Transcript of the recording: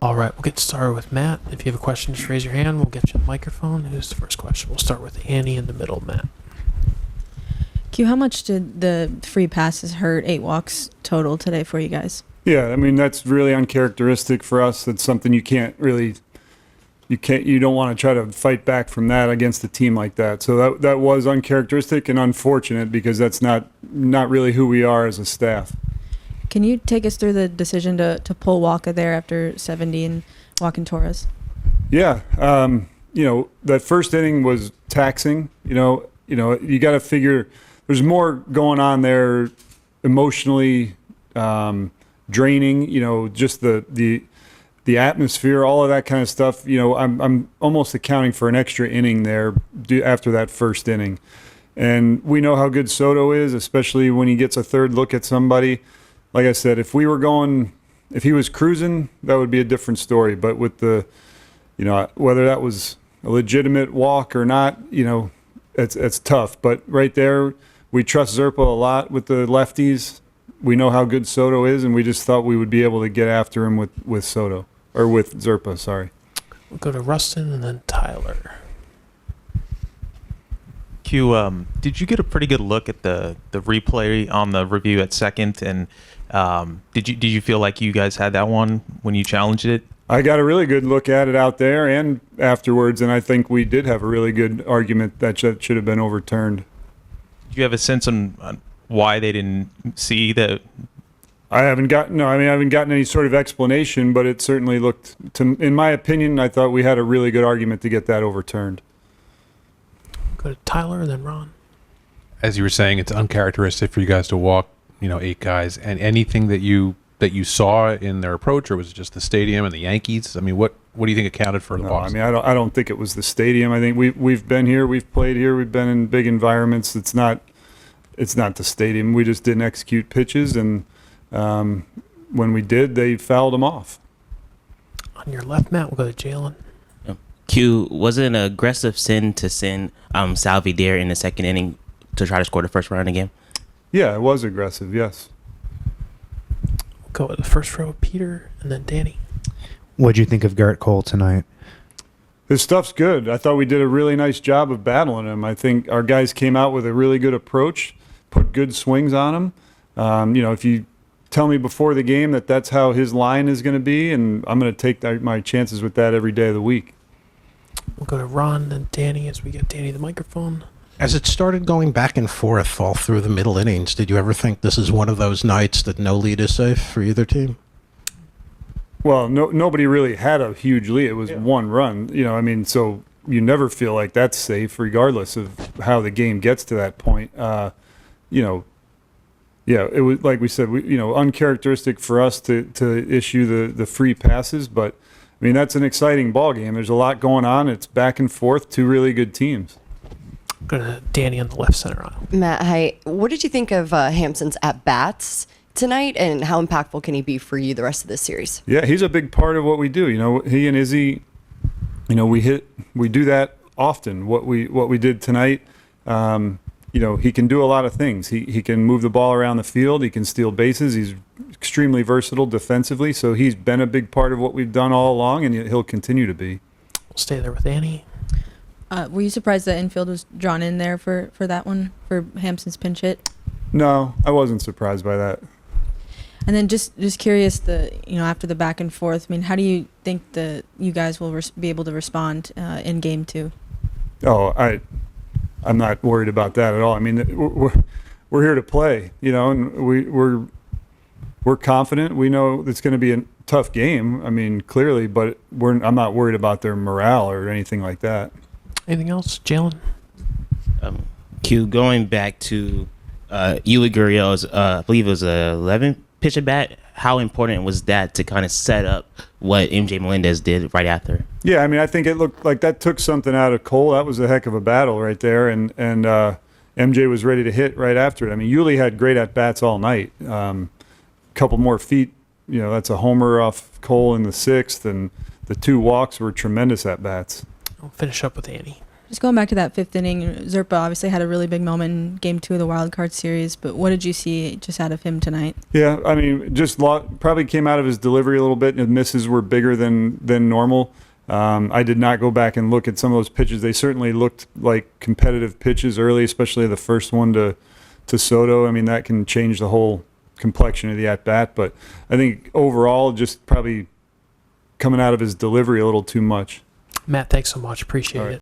All right, we'll get started with Matt. If you have a question, just raise your hand. We'll get you the microphone. Who's the first question? We'll start with Annie in the middle, Matt. Q, how much did the free passes hurt 8 walks total today for you guys? Yeah, I mean, that's really uncharacteristic for us. That's something you don't want to try to fight back from that against a team like that. So that was uncharacteristic and unfortunate because that's not really who we are as a staff. Can you take us through the decision to pull Walker there after 70 and walking Torres? Yeah, that first inning was taxing. You got to figure there's more going on there emotionally, draining. Just the atmosphere, all of that kind of stuff. I'm almost accounting for an extra inning there after that first inning, and we know how good Soto is, especially when he gets a third look at somebody. Like I said, if he was cruising, that would be a different story. But with whether that was a legitimate walk or not, it's tough. But right there, we trust Zerpa a lot with the lefties. We know how good Soto is, and we just thought we would be able to get after him with Soto, or with Zerpa, sorry. We'll go to Rustin and then Tyler. Q, did you get a pretty good look at the replay on the review at second? And did you feel like you guys had that one when you challenged it? I got a really good look at it out there and afterwards, and I think we did have a really good argument that should have been overturned. Do you have a sense on why they didn't see that? I haven't gotten any sort of explanation, but it certainly looked, in my opinion, I thought we had a really good argument to get that overturned. Go to Tyler and then Ron. As you were saying, it's uncharacteristic for you guys to walk, 8 guys. And anything that you saw in their approach, or was it just the stadium and the Yankees? I mean, what do you think accounted for the box? I don't think it was the stadium. I think we've been here, we've played here, we've been in big environments. It's not the stadium. We just didn't execute pitches, and when we did, they fouled them off. On your left, Matt, we'll go to Jalen. Q, was it an aggressive sin to send Salvi there in the second inning to try to score the first run again? Yeah, it was aggressive, yes. We'll go with the first row, Peter, and then Danny. What'd you think of Gerrit Cole tonight? His stuff's good. I thought we did a really nice job of battling him. I think our guys came out with a really good approach, put good swings on him. If you tell me before the game that that's how his line is going to be, and I'm going to take my chances with that every day of the week. We'll go to Ron and Danny as we get Danny the microphone. As it started going back and forth all through the middle innings, did you ever think this is one of those nights that no lead is safe for either team? Well, nobody really had a huge lead. It was one run, so you never feel like that's safe regardless of how the game gets to that point. It was, like we said, uncharacteristic for us to issue the free passes, but I mean, that's an exciting ball game. There's a lot going on. It's back and forth, 2 really good teams. Go to Danny on the left center aisle. Matt, hi. What did you think of Hampson's at-bats tonight, and how impactful can he be for you the rest of this series? Yeah, he's a big part of what we do. He and Izzy, we do that often. What we did tonight, he can do a lot of things. He can move the ball around the field. He can steal bases. He's extremely versatile defensively, so he's been a big part of what we've done all along, and he'll continue to be. We'll stay there with Annie. Were you surprised that infield was drawn in there for that one, for Hampson's pinch hit? No, I wasn't surprised by that. And then just curious, after the back and forth, I mean, how do you think you guys will be able to respond in game 2? Oh, I'm not worried about that at all. I mean, we're here to play, and we're confident. We know it's going to be a tough game. I mean, clearly, but I'm not worried about their morale or anything like that. Anything else, Jalen? Q, going back to Yuli Gurriel's, I believe it was a 11 pitch at bat. How important was that to kind of set up what MJ Melendez did right after? Yeah, I mean, I think it looked like that took something out of Cole. That was a heck of a battle right there, and MJ was ready to hit right after it. I mean, Yuli had great at bats all night. Couple more feet, that's a homer off Cole in the 6th, and the 2 walks were tremendous at bats. I'll finish up with Annie. Just going back to that 5th inning, Zerpa obviously had a really big moment in Game 2 of the Wild Card Series, but what did you see just out of him tonight? Yeah, I mean, probably came out of his delivery a little bit. His misses were bigger than normal. I did not go back and look at some of those pitches. They certainly looked like competitive pitches early, especially the first one to Soto. I mean, that can change the whole complexion of the at-bat, but I think overall just probably coming out of his delivery a little too much. Matt, thanks so much. Appreciate All right. it.